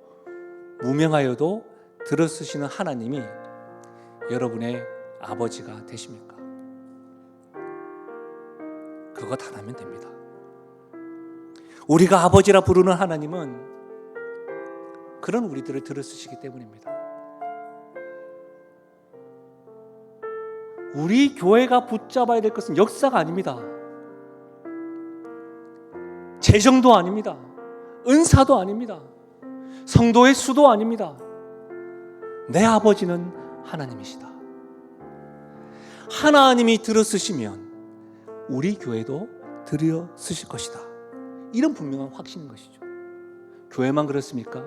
Speaker 1: 무명하여도 들어쓰시는 하나님이 여러분의 아버지가 되십니까? 그것 하나면 됩니다. 우리가 아버지라 부르는 하나님은 그런 우리들을 들어쓰시기 때문입니다. 우리 교회가 붙잡아야 될 것은 역사가 아닙니다. 재정도 아닙니다. 은사도 아닙니다. 성도의 수도 아닙니다. 내 아버지는 하나님이시다. 하나님이 들어쓰시면 우리 교회도 들어쓰실 것이다. 이런 분명한 확신인 것이죠. 교회만 그렇습니까?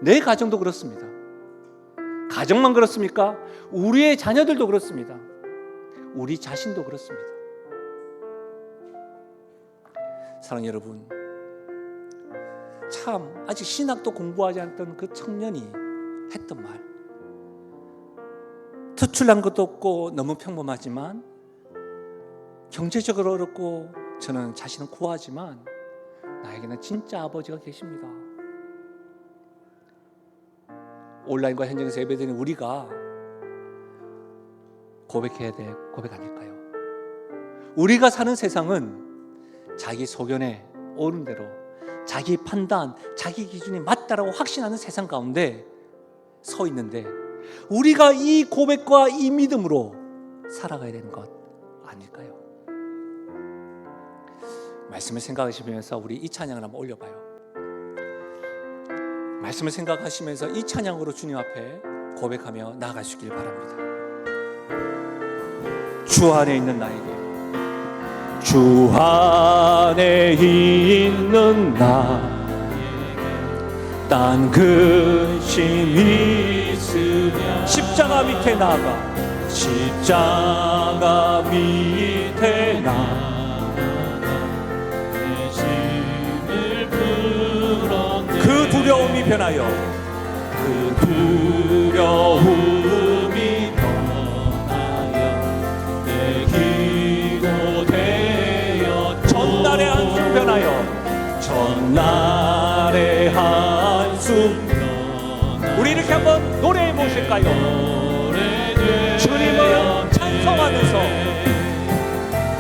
Speaker 1: 내 가정도 그렇습니다. 가정만 그렇습니까? 우리의 자녀들도 그렇습니다. 우리 자신도 그렇습니다. 사랑하는 여러분, 참 아직 신학도 공부하지 않던 그 청년이 했던 말, 특출난 것도 없고 너무 평범하지만 경제적으로 어렵고 저는 자신은 고하지만 나에게는 진짜 아버지가 계십니다. 온라인과 현장에서 예배드리는 우리가 고백해야 될 고백 아닐까요? 우리가 사는 세상은 자기 소견에 옳은 대로 자기 판단, 자기 기준이 맞다라고 확신하는 세상 가운데 서 있는데 우리가 이 고백과 이 믿음으로 살아가야 되는 것 아닐까요? 말씀을 생각하시면서 우리 이 찬양을 한번 올려봐요. 말씀을 생각하시면서 이 찬양으로 주님 앞에 고백하며 나아가시길 바랍니다. 주 안에 있는 나에게, 주 안에 있는 나에게 딴 근심이 있으면 십자가 밑에 나가, 십자가 밑에 나가 내 짐을 풀어내. 그 두려움이 변하여, 그 두려움이 변하여 내 기도 되어 전날의 한숨 변하여, 전날의 한숨 변하여. 우리 이렇게 한번 노래해 보실까요? 주님을 찬송하면서,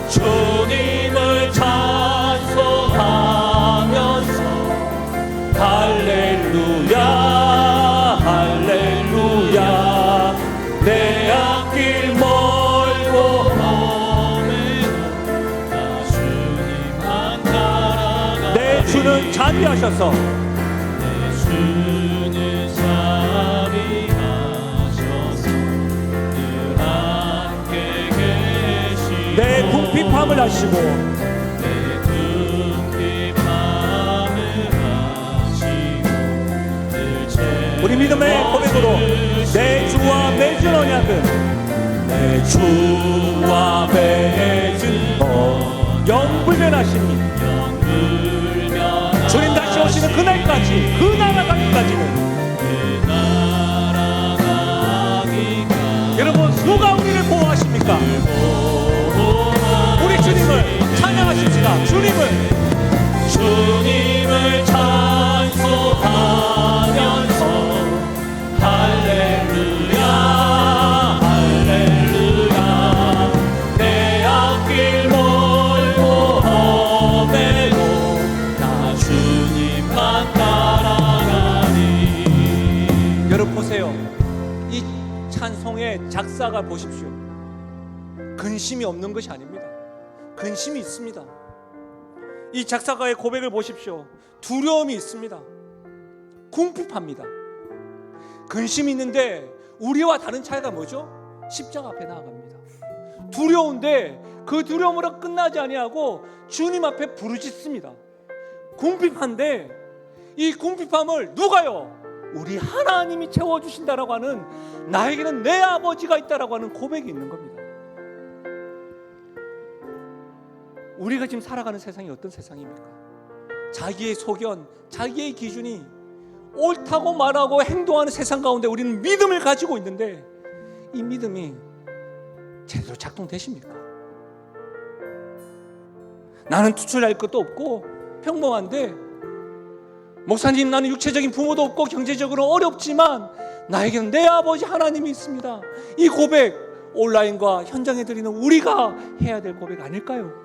Speaker 1: 주님을 찬송하면서 할렐루야 할렐루야 내 앞길 멀고 험해도 나 주님만 따라가. 내 주는 자비하셔서, 내 주는 자비하셔서 늘 함께 계시고 내 궁핍함을 하시고, 내 궁핍함을 하시고 늘 우리 믿음의 고백으로 내 주와 맺은 언약은, 내 주와 맺은 영불변하시니 주님 다시 오시는 그날까지, 그 나라 가기까지는. 여러분, 누가 우리를 보호하십니까? 우리 주님을 찬양하십시다. 주님을 찬송하면서 할렐루야 할렐루야 내 앞길 멀고 험해도 나 주님만 따라가리. 여러분 보세요. 이 찬송의 작사가 보십시오. 근심이 없는 것이 아닙니다. 근심이 있습니다. 이 작사가의 고백을 보십시오. 두려움이 있습니다. 궁핍합니다. 근심이 있는데 우리와 다른 차이가 뭐죠? 십자가 앞에 나아갑니다. 두려운데 그 두려움으로 끝나지 아니하고 주님 앞에 부르짖습니다. 궁핍한데 이 궁핍함을 누가요? 우리 하나님이 채워주신다라고 하는, 나에게는 내 아버지가 있다라고 하는 고백이 있는 겁니다. 우리가 지금 살아가는 세상이 어떤 세상입니까? 자기의 소견, 자기의 기준이 옳다고 말하고 행동하는 세상 가운데 우리는 믿음을 가지고 있는데 이 믿음이 제대로 작동되십니까? 나는 투철할 것도 없고 평범한데, 목사님 나는 육체적인 부모도 없고 경제적으로 어렵지만 나에게는 내 아버지 하나님이 있습니다. 이 고백, 온라인과 현장에 드리는 우리가 해야 될 고백 아닐까요?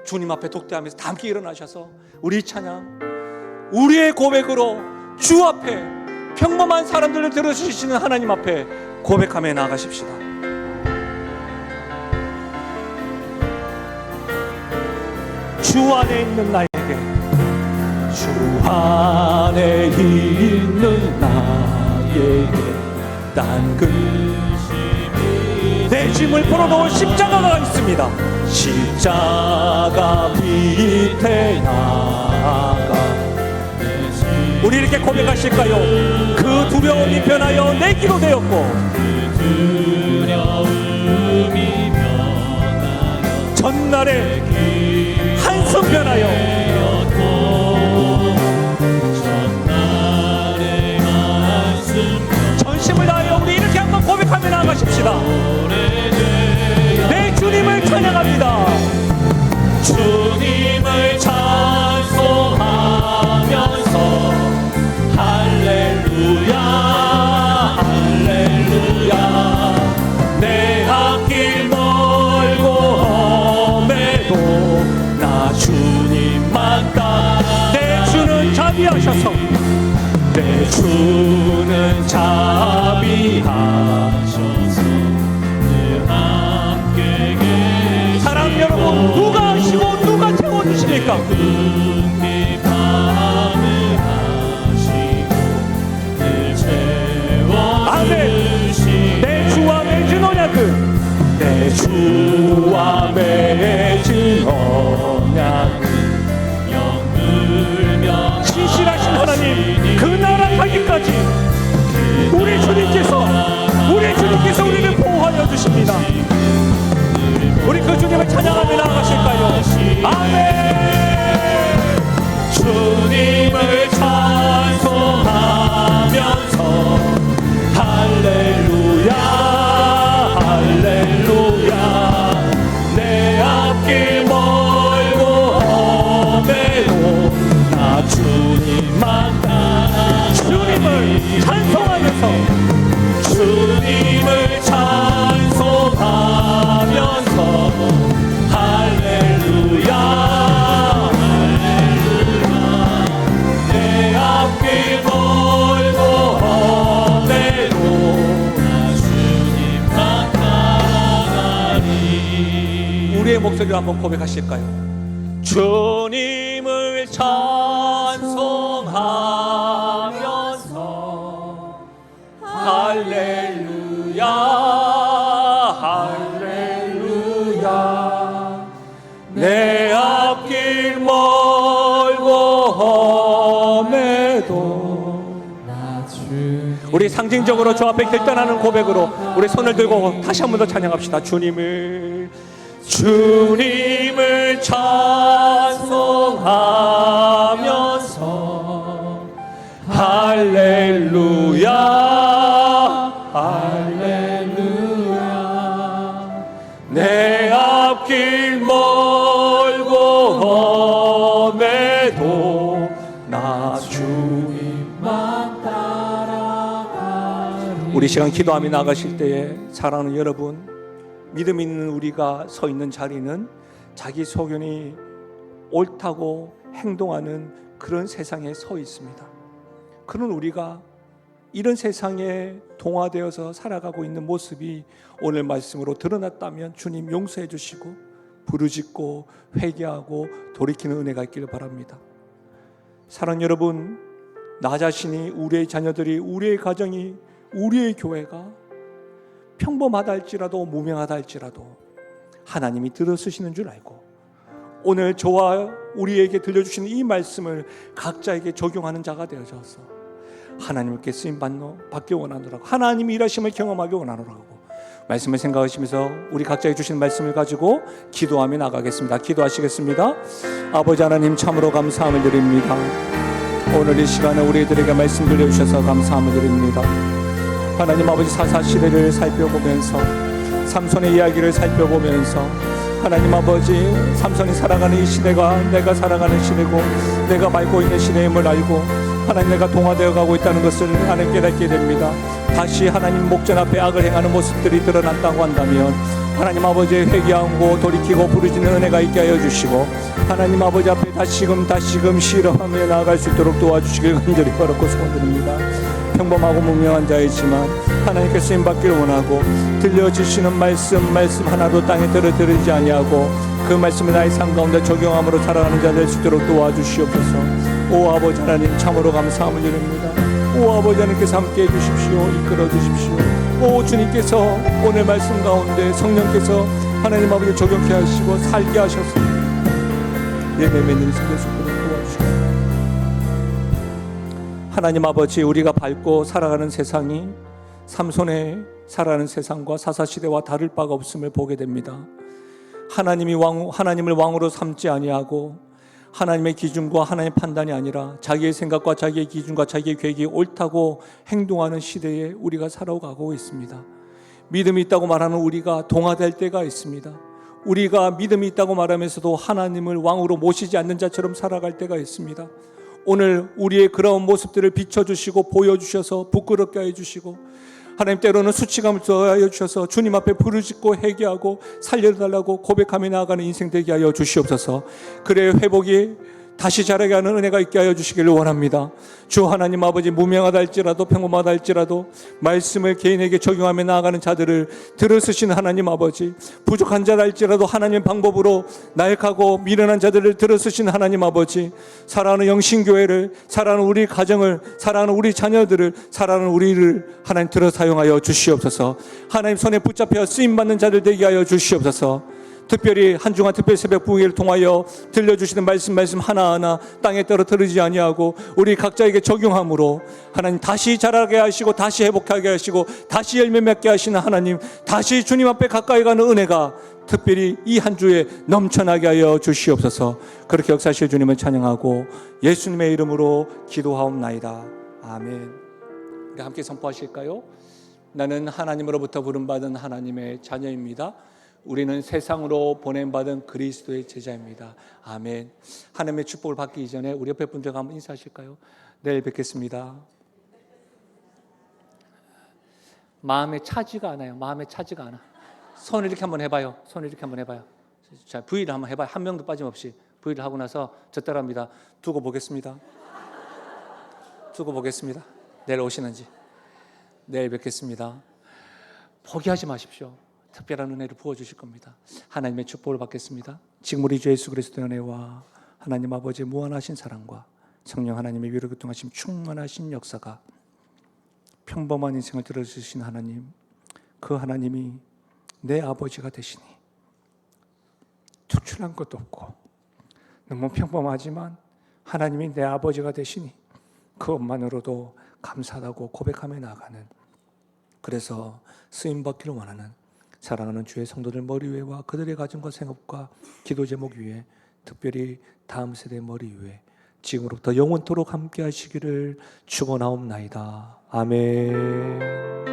Speaker 1: 주님 앞에 독대하면서 다 함께 일어나셔서 우리 찬양, 우리의 고백으로 주 앞에 평범한 사람들을 들어주시는 하나님 앞에 고백하며 나아가십시다. 주 안에 있는 나에게, 주 안에 있는 나에게 딴 근심이 내 짐을 풀어놓은 십자가가 있습니다. 십자가 밑에 나가. 우리 이렇게 고백하실까요? 그 두려움이 변하여 내 기로 되었고, 그 두려움이 변하여 전날에 한숨 변하여 전날의 한숨. 전심을 다하여 우리 이렇게 한번 고백하며 나아가십시다. 내 주님을 찬양합니다. 주님을 찬송하면서 할렐루야 할렐루야 내 앞길 멀고 험해도 나 주 내 주는 자비하셔서
Speaker 2: 늘 함께 계시고
Speaker 1: 사랑 여러분, 누가 하시고 누가 채워주십니까?
Speaker 2: 은비 밤을 하시고 늘 채워주시고
Speaker 1: 내 주와 맺은 언약은 내 주와 맺은 언약은
Speaker 2: 영불명
Speaker 1: 신실하신 하나님, 그 나라 가기까지 우리 주님께서 우리를 보호하여 주십니다. 우리 그 주님을 찬양하며 나아가실까요? 아멘. 주님을 찬송하면서 할렐루야 할렐루야. 내 앞길 멀고 험해도 나 주님만 따라 주님을 찬송하면서 주님을 찬송하면서 할렐루야 할렐루야. 내 앞길 멀고 험해도 나 주님만 따라가리. 우리의 목소리로 한번 고백하실까요? 주님을 찬송하면서 할렐루야 할렐루야. 내 앞길 멀고 험해도 우리 상징적으로 저 앞에 결단하는 고백으로 우리 손을 들고 다시 한 번 더 찬양합시다. 주님을 찬송하면서 할렐루야 할렐루야. 내 앞길 멀고 험해도 나 주님만 따라가리. 우리 시간 기도하며 나가실 때에 사랑하는 여러분, 믿음 있는 우리가 서 있는 자리는 자기 소견이 옳다고 행동하는 그런 세상에 서 있습니다. 그런 우리가 이런 세상에 동화되어서 살아가고 있는 모습이 오늘 말씀으로 드러났다면 주님 용서해 주시고 부르짖고 회개하고 돌이키는 은혜가 있기를 바랍니다. 사랑 여러분, 나 자신이, 우리의 자녀들이, 우리의 가정이, 우리의 교회가 평범하다 할지라도 무명하다 할지라도 하나님이 들어쓰시는 줄 알고 오늘 저와 우리에게 들려주시는 이 말씀을 각자에게 적용하는 자가 되어져서 하나님께 쓰임받기 원하노라고, 하나님이 일하심을 경험하기 원하노라고 말씀을 생각하시면서 우리 각자에게 주신 말씀을 가지고 기도하며 나가겠습니다. 기도하시겠습니다. 아버지 하나님, 참으로 감사함을 드립니다. 오늘 이 시간에 우리들에게 말씀 들려주셔서 감사함을 드립니다. 하나님 아버지, 사사시대를 살펴보면서 삼손의 이야기를 살펴보면서 하나님 아버지, 삼손이 살아가는 이 시대가 내가 살아가는 시대고 내가 밟고 있는 시대임을 알고 하나님, 내가 동화되어 가고 있다는 것을 하나님 깨닫게 됩니다. 다시 하나님 목전 앞에 악을 행하는 모습들이 드러난다고 한다면 하나님 아버지, 회개하고 돌이키고 부르짖는 은혜가 있게 하여 주시고 하나님 아버지 앞에 다시금 실험하며 나아갈 수 있도록 도와주시길 간절히 바라고 소원드립니다. 평범하고 무명한 자이지만 하나님께 쓰임받기를 원하고 들려주시는 말씀 하나도 땅에 떨어뜨리지 아니하고 그 말씀을 나의 삶 가운데 적용함으로 살아가는 자 될 수 있도록 도와주시옵소서. 오 아버지 하나님, 참으로 감사함을 드립니다. 오 아버지 하나님께서 함께해 주십시오. 이끌어 주십시오. 오 주님께서 오늘 말씀 가운데 성령께서 하나님 아버지 적용케 하시고 살게 하셔서 예배의 인생 될 수 있도록 도와주시옵소서. 하나님 아버지, 우리가 밟고 살아가는 세상이 삼손의 살아가는 세상과 사사시대와 다를 바가 없음을 보게 됩니다. 하나님을 왕으로 삼지 아니하고 하나님의 기준과 하나님의 판단이 아니라 자기의 생각과 자기의 기준과 자기의 계획이 옳다고 행동하는 시대에 우리가 살아가고 있습니다. 믿음이 있다고 말하는 우리가 동화될 때가 있습니다. 우리가 믿음이 있다고 말하면서도 하나님을 왕으로 모시지 않는 자처럼 살아갈 때가 있습니다. 오늘 우리의 그런 모습들을 비춰주시고 보여주셔서 부끄럽게 해주시고 하나님, 때로는 수치감을 더하여 주셔서 주님 앞에 부르짖고 회개하고 살려달라고 고백하며 나아가는 인생 되게 하여 주시옵소서. 그래 회복이 다시 자라게 하는 은혜가 있게 하여 주시기를 원합니다. 주 하나님 아버지, 무명하다 할지라도 평범하다 할지라도 말씀을 개인에게 적용하며 나아가는 자들을 들어쓰시는 하나님 아버지, 부족한 자다 할지라도 하나님의 방법으로 나약하고 미련한 자들을 들어쓰시는 하나님 아버지, 사랑하는 영신교회를, 사랑하는 우리 가정을, 사랑하는 우리 자녀들을, 사랑하는 우리를 하나님 들어 사용하여 주시옵소서. 하나님 손에 붙잡혀 쓰임받는 자들 되게 하여 주시옵소서. 특별히 한중한 특별 새벽 부흥회를 통하여 들려주시는 말씀 하나하나 땅에 떨어뜨리지 아니하고 우리 각자에게 적용함으로 하나님 다시 자라게 하시고 다시 회복하게 하시고 다시 열매 맺게 하시는 하나님, 다시 주님 앞에 가까이 가는 은혜가 특별히 이 한 주에 넘쳐나게 하여 주시옵소서. 그렇게 역사하실 주님을 찬양하고 예수님의 이름으로 기도하옵나이다. 아멘. 우리 함께 선포하실까요? 나는 하나님으로부터 부름받은 하나님의 자녀입니다. 우리는 세상으로 보냄받은 그리스도의 제자입니다. 아멘. 하나님의 축복을 받기 이전에 우리 옆에 분들과 한번 인사하실까요? 내일 뵙겠습니다. 마음에 차지가 않아요. 마음에 차지가 않아. 손을 이렇게 한번 해봐요. 손을 이렇게 한번 해봐요. 자, V를 한번 해봐요. 한 명도 빠짐없이 V를 하고 나서 저 따라합니다. 두고 보겠습니다. 두고 보겠습니다. 내일 오시는지. 내일 뵙겠습니다. 포기하지 마십시오. 특별한 은혜를 부어주실 겁니다. 하나님의 축복을 받겠습니다. 지금 우리 주 예수 그리스도의 은혜와 하나님 아버지의 무한하신 사랑과 성령 하나님의 위로 교통하심 충만하신 역사가 평범한 인생을 들어주신 하나님, 그 하나님이 내 아버지가 되시니 특출난 것도 없고 너무 평범하지만 하나님이 내 아버지가 되시니 그것만으로도 감사하다고 고백하며 나아가는, 그래서 쓰임받기를 원하는 사랑하는 주의 성도들 머리 위에와 그들의 가정과 생업과 기도 제목 위에, 특별히 다음 세대 머리 위에 지금으로부터 영원토록 함께 하시기를 축원하옵나이다. 아멘.